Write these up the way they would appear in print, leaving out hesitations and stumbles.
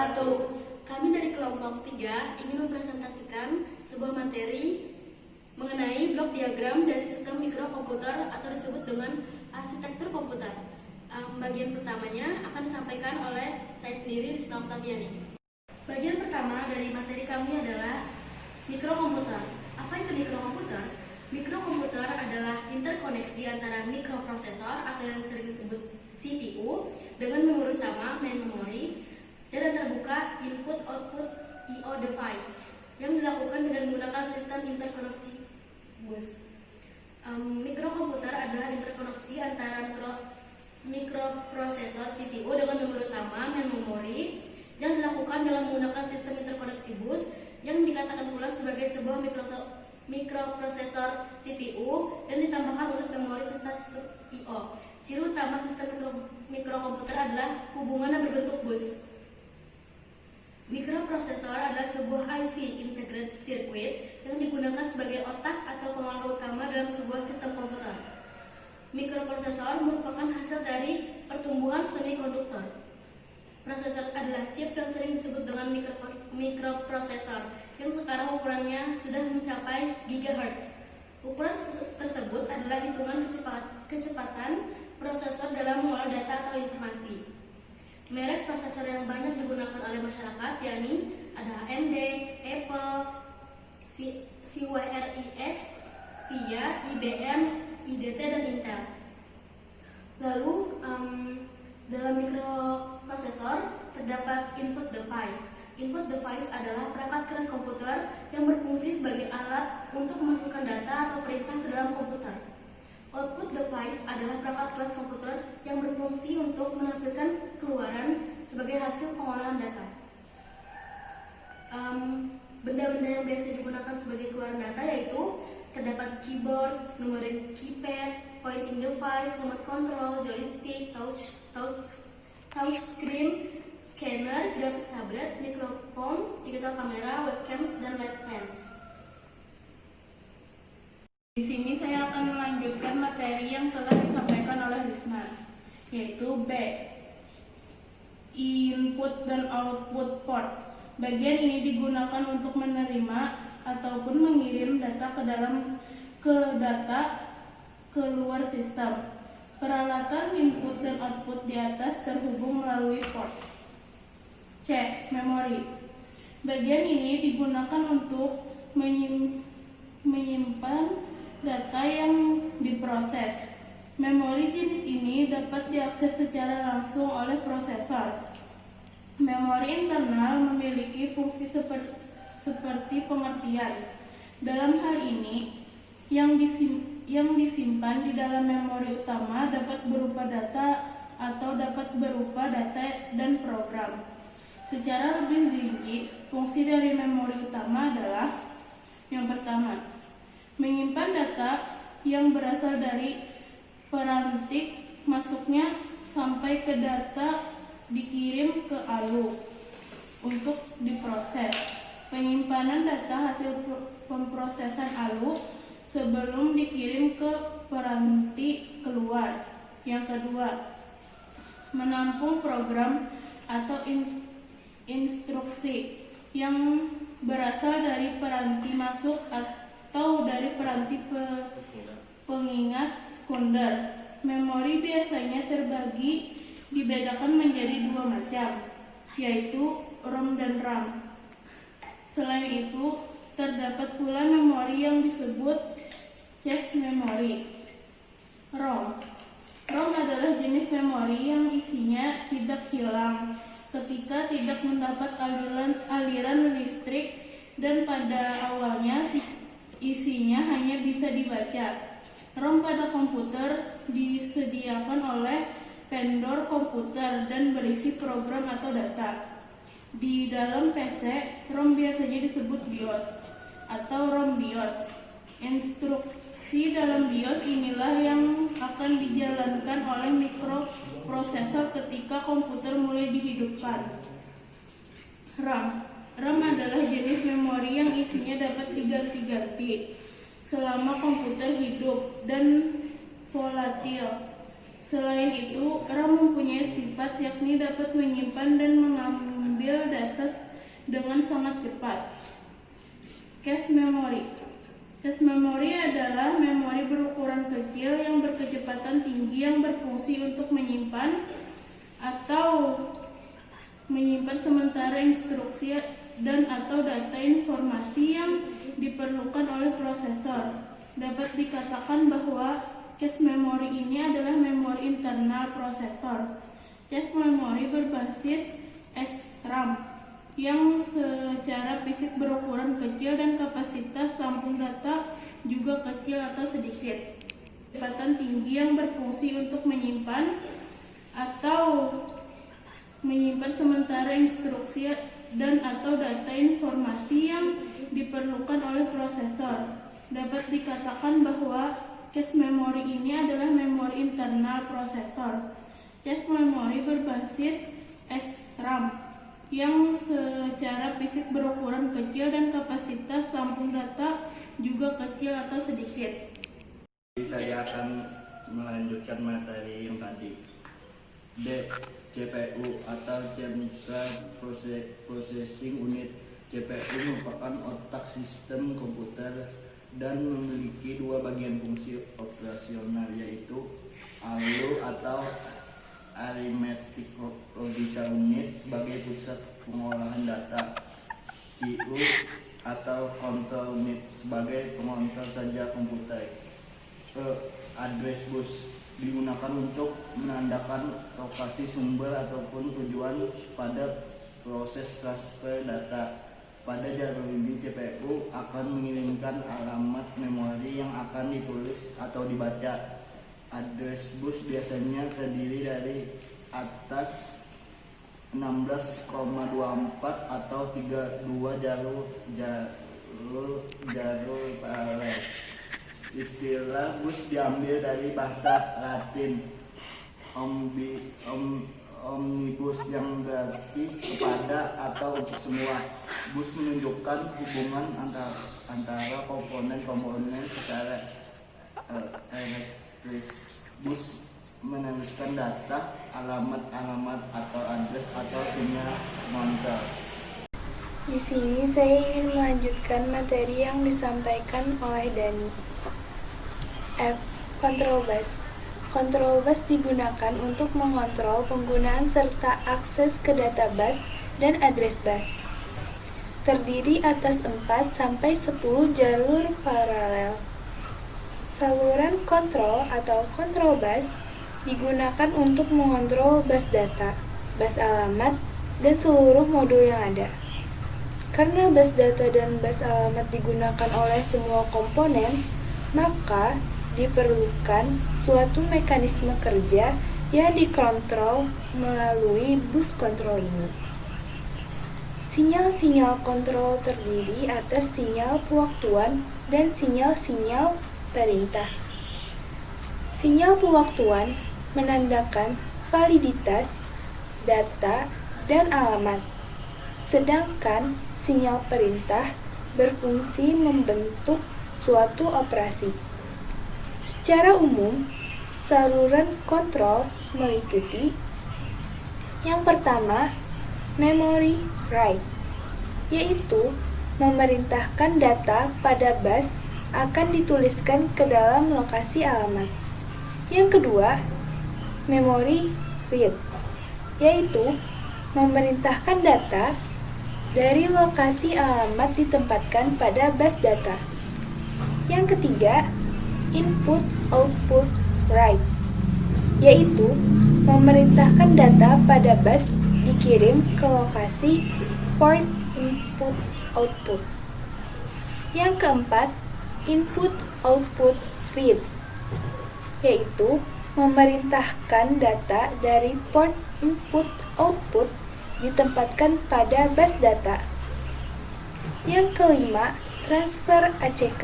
wabarakatuh. Kami dari kelompok 3 ingin mempresentasikan sebuah materi mengenai blok diagram dan sistem mikrokomputer atau disebut dengan arsitektur komputer. Bagian pertamanya akan disampaikan oleh saya sendiri, Rizka Oktaviani. Bagian pertama dari materi kami adalah mikrokomputer. Apa itu mikrokomputer? Mikrokomputer adalah interkoneksi antara mikroprosesor atau yang sering disebut CPU dengan memori utama, main memory, dan terbuka input-output I/O device yang dilakukan dengan menggunakan sistem interkoneksi bus. Mikrokomputer adalah interkoneksi antara mikroprosesor CPU dengan memori utama, main memory, yang dilakukan dengan menggunakan sistem interkoneksi bus yang dikatakan pula sebagai sebuah mikroprosesor CPU dan ditambahkan unit memori serta sistem I/O. Ciri utama sistem mikrokomputer adalah hubungan yang berbentuk bus. Mikroprosesor adalah sebuah IC integrated circuit yang digunakan sebagai otak atau pengolah utama dalam sebuah sistem komputer. Mikroprosesor merupakan hasil dari pertumbuhan semikonduktor. Prosesor adalah chip yang sering disebut dengan mikroprosesor yang sekarang ukurannya sudah mencapai gigahertz. Ukuran tersebut adalah hitungan kecepatan prosesor dalam mengolah data atau informasi. Merek prosesor yang banyak digunakan oleh masyarakat yakni ada AMD, Apple, CYRIX, VIA, IBM, IDT, dan Intel. Lalu dalam mikroprosesor terdapat input device. Input device adalah perangkat keras komputer yang berfungsi sebagai alat untuk memasukkan data atau perintah ke dalam komputer. Output device adalah perangkat kelas komputer yang berfungsi untuk menampilkan keluaran sebagai hasil pengolahan data. Benda-benda yang biasa digunakan sebagai keluaran data yaitu terdapat keyboard, numeric keypad, pointing device, remote control, joystick, touch screen, scanner, graphic tablet, mikrofon, digital kamera, webcams, dan light pens. Di sini saya akan melanjutkan materi yang telah disampaikan oleh Risma, yaitu B. Input dan output port. Bagian ini digunakan untuk menerima ataupun mengirim data ke luar sistem. Peralatan input dan output di atas terhubung melalui port. C. Memori. Bagian ini digunakan untuk menyimpan data yang diproses. Memori jenis ini dapat diakses secara langsung oleh prosesor. Memori internal memiliki fungsi seperti pengertian. Dalam hal ini, yang disimpan di dalam memori utama dapat berupa data atau dapat berupa data dan program. Secara lebih rinci, fungsi dari memori utama adalah yang pertama, menyimpan data yang berasal dari perantik masuknya sampai ke data dikirim ke ALU untuk diproses. Penyimpanan data hasil pemrosesan ALU sebelum dikirim ke peranti keluar. Yang kedua, menampung program atau instruksi yang berasal dari peranti masuk atau dari peranti pengingat sekunder. Memori biasanya dibedakan menjadi dua macam, yaitu ROM dan RAM. Selain itu, terdapat pula memori yang disebut cache memory. ROM adalah jenis memori yang isinya tidak hilang ketika tidak mendapat aliran listrik dan pada awalnya isinya hanya bisa dibaca. ROM pada komputer disediakan oleh vendor komputer dan berisi program atau data. Di dalam PC, ROM biasanya disebut BIOS atau ROM BIOS. Instruksi dalam BIOS inilah yang akan dijalankan oleh mikroprosesor ketika komputer mulai dihidupkan. RAM adalah jenis memori yang isinya dapat diganti-ganti selama komputer hidup dan volatil. Selain itu, RAM mempunyai sifat yakni dapat menyimpan dan mengambil mengambil data dengan sangat cepat. Cache memory. Cache memory adalah memori berukuran kecil yang berkecepatan tinggi yang berfungsi untuk menyimpan sementara instruksi dan atau data informasi yang diperlukan oleh prosesor. Dapat dikatakan bahwa cache memory ini adalah memori internal prosesor. Cache memory berbasis SRAM yang secara fisik berukuran kecil dan kapasitas tampung data juga kecil atau sedikit. Kecepatan tinggi yang berfungsi untuk menyimpan sementara instruksi dan atau data informasi yang diperlukan oleh prosesor. Dapat dikatakan bahwa cache memory ini adalah memori internal prosesor. Cache memory berbasis SRAM yang secara fisik berukuran kecil dan kapasitas tampung data juga kecil atau sedikit. Saya akan melanjutkan materi yang tadi. D. CPU atau Central Processing Unit. CPU merupakan otak sistem komputer dan memiliki dua bagian fungsi operasional, yaitu ALU atau Arithmetic Logical Unit sebagai pusat pengolahan data, CU atau Control Unit sebagai pengontrol saja komputer. Address bus digunakan untuk menandakan lokasi sumber ataupun tujuan pada proses transfer data. Pada jalur ini CPU akan mengirimkan alamat memori yang akan ditulis atau dibaca. Address bus biasanya terdiri dari atas 16,24 atau 32 jalur paralel. Istilah bus diambil dari bahasa Latin omnibus yang berarti kepada atau untuk semua. Bus menunjukkan hubungan antara komponen-komponen secara elektris. Bus menuliskan data, alamat atau address atau sinyal monitor. Di sini saya ingin melanjutkan materi yang disampaikan oleh Dani. F. Control bus. Control bus digunakan untuk mengontrol penggunaan serta akses ke data bus dan address bus. Terdiri atas 4 sampai 10 jalur paralel. Saluran kontrol atau control bus digunakan untuk mengontrol bus data, bus alamat, dan seluruh modul yang ada. Karena bus data dan bus alamat digunakan oleh semua komponen, maka diperlukan suatu mekanisme kerja yang dikontrol melalui bus kontrol ini. Sinyal-sinyal kontrol terdiri atas sinyal pewaktuan dan sinyal-sinyal perintah. Sinyal pewaktuan menandakan validitas data dan alamat, sedangkan sinyal perintah berfungsi membentuk suatu operasi. Secara umum, saluran kontrol meliputi yang pertama, memory write, yaitu memerintahkan data pada bus akan dituliskan ke dalam lokasi alamat. Yang kedua, memory read, yaitu memerintahkan data dari lokasi alamat ditempatkan pada bus data. Yang ketiga, input-output write, yaitu memerintahkan data pada bus dikirim ke lokasi port input-output. Yang keempat, input-output read, yaitu memerintahkan data dari port input-output ditempatkan pada bus data. Yang kelima, transfer ACK,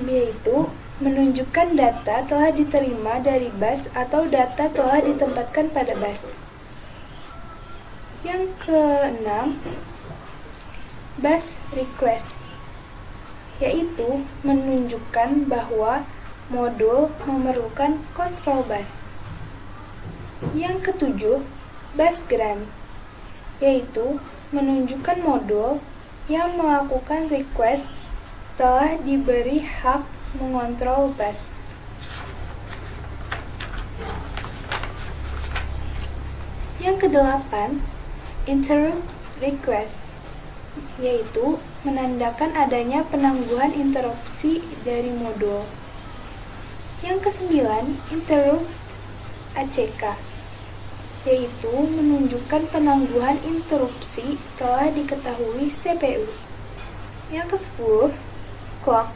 yaitu menunjukkan data telah diterima dari bus atau data telah ditempatkan pada bus. Yang keenam, bus request, yaitu menunjukkan bahwa modul memerlukan control bus. Yang ketujuh, bus grant, yaitu menunjukkan modul yang melakukan request telah diberi hak mengontrol bus. Yang kedelapan, interrupt request, yaitu menandakan adanya penangguhan interupsi dari modul. Yang kesembilan, interrupt ACK, yaitu menunjukkan penangguhan interupsi telah diketahui CPU. Yang ke-10, clock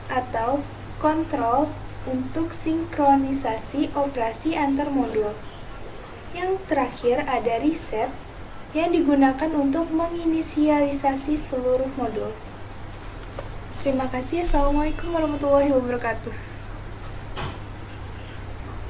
atau kontrol untuk sinkronisasi operasi antar modul. Yang terakhir ada reset yang digunakan untuk menginisialisasi seluruh modul. Terima kasih. Assalamualaikum warahmatullahi wabarakatuh.